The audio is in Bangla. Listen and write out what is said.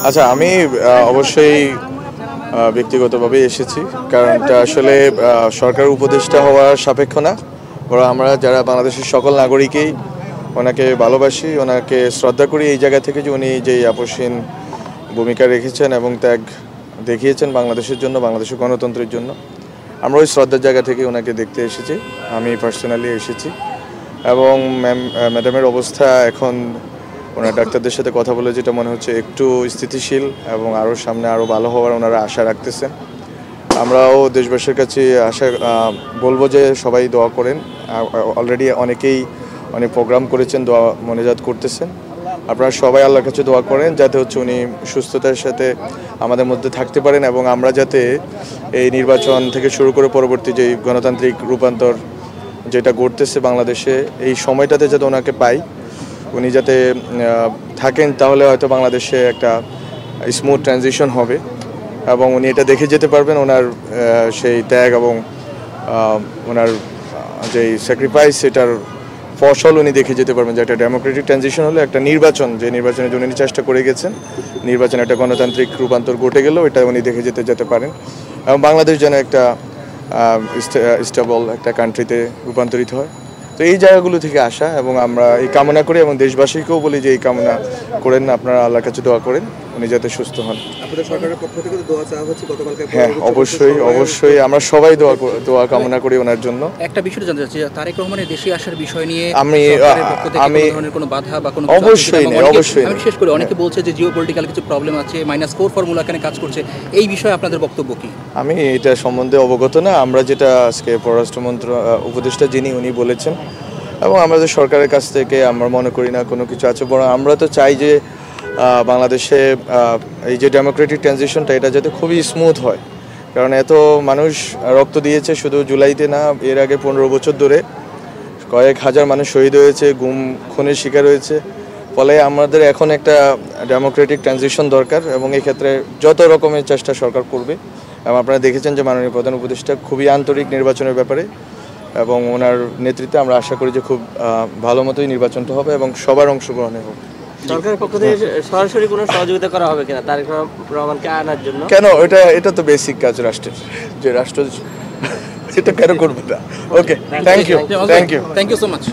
আচ্ছা, আমি অবশ্যই ব্যক্তিগতভাবে এসেছি, কারণ এটা আসলে সরকার উপদেষ্টা হওয়ার সাপেক্ষ না, বরং আমরা যারা বাংলাদেশের সকল নাগরিকই ওনাকে ভালোবাসি, ওনাকে শ্রদ্ধা করি এই জায়গা থেকে যে উনি যেই আপসহীন ভূমিকা রেখেছেন এবং ত্যাগ দেখিয়েছেন বাংলাদেশের জন্য, বাংলাদেশের গণতন্ত্রের জন্য। আমরা ওই শ্রদ্ধার জায়গা থেকে ওনাকে দেখতে এসেছি, আমি পার্সোনালি এসেছি। এবং ম্যাডামের অবস্থা এখন ওনার ডাক্তারদের সাথে কথা বলে যেটা মনে হচ্ছে একটু স্থিতিশীল এবং আরও সামনে আরও ভালো হওয়ার ওনারা আশা রাখতেছেন। আমরাও দেশবাসীর কাছে আশা বলবো যে সবাই দোয়া করেন। অলরেডি অনেকেই অনেক প্রোগ্রাম করেছেন, দোয়া মনোজাত করতেছেন। আপনারা সবাই আল্লাহর কাছে দোয়া করেন যাতে হচ্ছে উনি সুস্থতার সাথে আমাদের মধ্যে থাকতে পারেন এবং আমরা যাতে এই নির্বাচন থেকে শুরু করে পরবর্তী যে গণতান্ত্রিক রূপান্তর যেটা ঘটতেছে বাংলাদেশে, এই সময়টাতে যাতে ওনাকে পাই, উনি যাতে থাকেন, তাহলে হয়তো বাংলাদেশে একটা স্মুথ ট্রানজিশন হবে এবং উনি এটা দেখে যেতে পারবেন ওনার সেই ত্যাগ এবং ওনার যেই স্যাক্রিফাইস, সেটার ফসল উনি দেখে যেতে পারবেন যে একটা ডেমোক্রেটিক ট্রানজিশন হলে একটা নির্বাচন, যে নির্বাচনের জন্য উনি চেষ্টা করে গেছেন, নির্বাচনে একটা গণতান্ত্রিক রূপান্তর ঘটে গেলেও এটা উনি দেখে যেতে পারেন এবং বাংলাদেশ যেন একটা স্টেবল একটা কান্ট্রিতে রূপান্তরিত হয়। তো এই জায়গাগুলো থেকে আসা এবং আমরা এই কামনা করি এবং দেশবাসীকেও বলি যে এই কামনা করেন, আপনারা আল্লাহর কাছে দোয়া করেন উনি যাতে সুস্থ হন। আপনাদের সরকারের পক্ষ থেকে তো দোয়া চাওয়া হচ্ছে গতকালকে। হ্যাঁ, অবশ্যই আমরা সবাই দোয়া কামনা করি ওনার জন্য। একটা বিষয় জানতে চাচ্ছি, তারেক রহমানের দেশে আসার বিষয় নিয়ে আমি কোনো বাধা বা কোনো অবশ্যই আমি শেষ করে অনেকে বলছে যে জিওপলিটিক্যাল কিছু প্রবলেম আছে, -4 ফর্মুলা এখানে কাজ করছে, এই বিষয়ে আপনাদের বক্তব্য কি? আমি এটা সম্বন্ধে অবগত না। আমরা যেটা আজকে পররাষ্ট্রমন্ত্রী উপদেষ্টা যিনি উনি বলেছেন এবং আমাদের সরকারের কাছ থেকে আমরা মনে করি না কোনো কিছু আছে, বরং আমরা তো চাই যে বাংলাদেশে এই যে ডেমোক্রেটিক ট্রানজিশনটা এটা যাতে খুবই স্মুথ হয়, কারণ এত মানুষ রক্ত দিয়েছে শুধু জুলাইতে না, এর আগে 15 বছর ধরে কয়েক হাজার মানুষ শহীদ হয়েছে, গুম খুনের শিকার হয়েছে। ফলে আমাদের এখন একটা ডেমোক্রেটিক ট্রানজিশন দরকার এবং এই ক্ষেত্রে যত রকমের চেষ্টা সরকার করবে। এবং আপনারা দেখেছেন যে মাননীয় প্রধান উপদেষ্টা খুবই আন্তরিক নির্বাচনের ব্যাপারে এবং ওনার নেতৃত্বে আমরা আশা করি যে খুব ভালো মতোই নির্বাচনটা হবে এবং সবার অংশগ্রহণে হবে। সরকারের পক্ষ থেকে সরাসরি কোনো সহযোগিতা করা হবে কিনা তারেক রহমানকে আনার জন্য? কেন, এটা তো বেসিক কাজ রাষ্ট্রের, যে রাষ্ট্র সেটা কেন করবে না। ওকে, থ্যাংক ইউ সো মাচ।